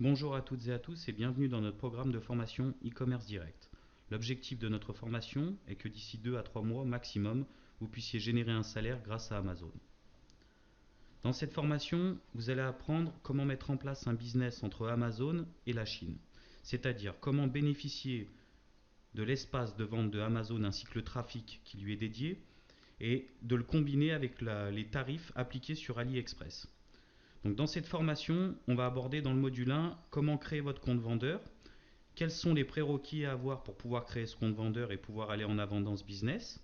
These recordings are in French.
Bonjour à toutes et à tous et bienvenue dans notre programme de formation e-commerce direct. L'objectif de notre formation est que d'ici 2 à 3 mois maximum, vous puissiez générer un salaire grâce à Amazon. Dans cette formation, vous allez apprendre comment mettre en place un business entre Amazon et la Chine, c'est-à-dire comment bénéficier de l'espace de vente de Amazon ainsi que le trafic qui lui est dédié et de le combiner avec les tarifs appliqués sur AliExpress. Donc dans cette formation, on va aborder dans le module 1 comment créer votre compte vendeur, quels sont les prérequis à avoir pour pouvoir créer ce compte vendeur et pouvoir aller en avant dans ce business.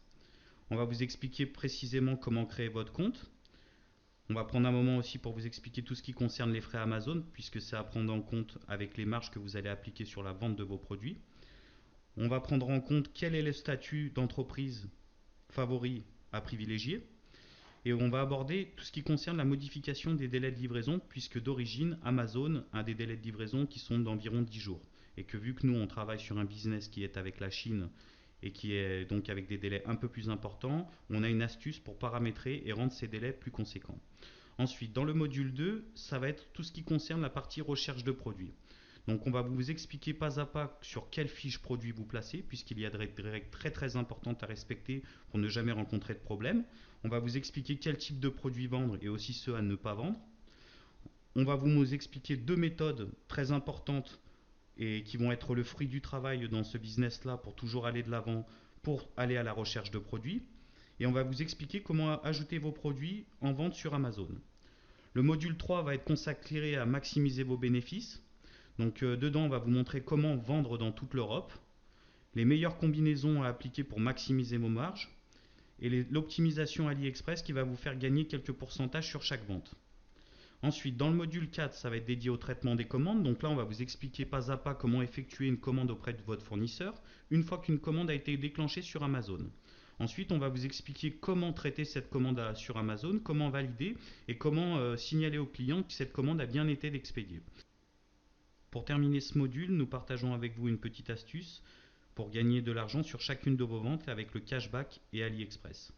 On va vous expliquer précisément comment créer votre compte. On va prendre un moment aussi pour vous expliquer tout ce qui concerne les frais Amazon, puisque c'est à prendre en compte avec les marges que vous allez appliquer sur la vente de vos produits. On va prendre en compte quel est le statut d'entreprise favori à privilégier. Et on va aborder tout ce qui concerne la modification des délais de livraison, puisque d'origine, Amazon a des délais de livraison qui sont d'environ 10 jours. Et que vu que nous, on travaille sur un business qui est avec la Chine et qui est donc avec des délais un peu plus importants, on a une astuce pour paramétrer et rendre ces délais plus conséquents. Ensuite, dans le module 2, ça va être tout ce qui concerne la partie recherche de produits. Donc on va vous expliquer pas à pas sur quelle fiche produit vous placez, puisqu'il y a des règles très très importantes à respecter pour ne jamais rencontrer de problème. On va vous expliquer quel type de produit vendre et aussi ceux à ne pas vendre. On va vous expliquer deux méthodes très importantes et qui vont être le fruit du travail dans ce business-là pour toujours aller de l'avant, pour aller à la recherche de produits. Et on va vous expliquer comment ajouter vos produits en vente sur Amazon. Le module 3 va être consacré à maximiser vos bénéfices. Donc dedans, on va vous montrer comment vendre dans toute l'Europe, les meilleures combinaisons à appliquer pour maximiser vos marges, et l'optimisation AliExpress qui va vous faire gagner quelques pourcentages sur chaque vente. Ensuite, dans le module 4, ça va être dédié au traitement des commandes. Donc là, on va vous expliquer pas à pas comment effectuer une commande auprès de votre fournisseur une fois qu'une commande a été déclenchée sur Amazon. Ensuite, on va vous expliquer comment traiter cette commande sur Amazon, comment valider et comment signaler au client que cette commande a bien été expédiée. Pour terminer ce module, nous partageons avec vous une petite astuce pour gagner de l'argent sur chacune de vos ventes avec le cashback et AliExpress.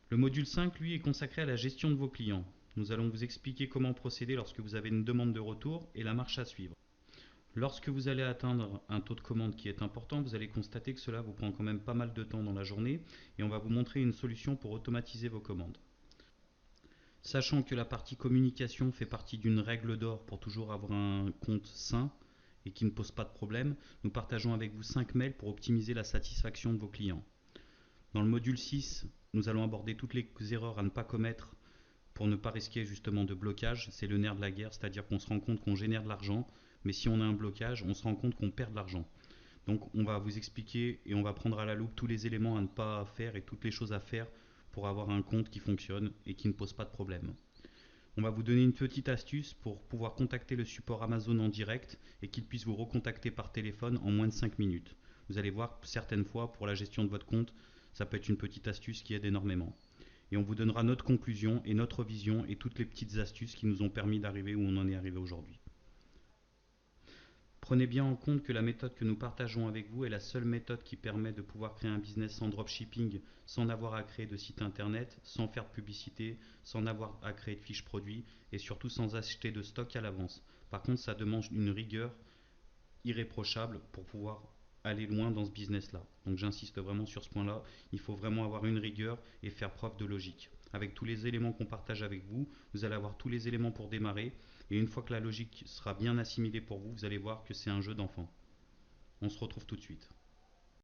Le module 5, lui, est consacré à la gestion de vos clients. Nous allons vous expliquer comment procéder lorsque vous avez une demande de retour et la marche à suivre. Lorsque vous allez atteindre un taux de commande qui est important, vous allez constater que cela vous prend quand même pas mal de temps dans la journée et on va vous montrer une solution pour automatiser vos commandes. Sachant que la partie communication fait partie d'une règle d'or pour toujours avoir un compte sain et qui ne pose pas de problème, nous partageons avec vous 5 mails pour optimiser la satisfaction de vos clients. Dans le module 6, nous allons aborder toutes les erreurs à ne pas commettre pour ne pas risquer justement de blocage. C'est le nerf de la guerre, c'est-à-dire qu'on se rend compte qu'on génère de l'argent, mais si on a un blocage, on se rend compte qu'on perd de l'argent. Donc on va vous expliquer et on va prendre à la loupe tous les éléments à ne pas faire et toutes les choses à faire pour avoir un compte qui fonctionne et qui ne pose pas de problème. On va vous donner une petite astuce pour pouvoir contacter le support Amazon en direct et qu'il puisse vous recontacter par téléphone en moins de 5 minutes. Vous allez voir, certaines fois, pour la gestion de votre compte, ça peut être une petite astuce qui aide énormément. Et on vous donnera notre conclusion et notre vision et toutes les petites astuces qui nous ont permis d'arriver où on en est arrivé aujourd'hui. Prenez bien en compte que la méthode que nous partageons avec vous est la seule méthode qui permet de pouvoir créer un business sans dropshipping, sans avoir à créer de site internet, sans faire de publicité, sans avoir à créer de fiches produits et surtout sans acheter de stock à l'avance. Par contre, ça demande une rigueur irréprochable pour pouvoir aller loin dans ce business-là. Donc j'insiste vraiment sur ce point-là, il faut vraiment avoir une rigueur et faire preuve de logique. Avec tous les éléments qu'on partage avec vous, vous allez avoir tous les éléments pour démarrer et une fois que la logique sera bien assimilée pour vous, vous allez voir que c'est un jeu d'enfant. On se retrouve tout de suite.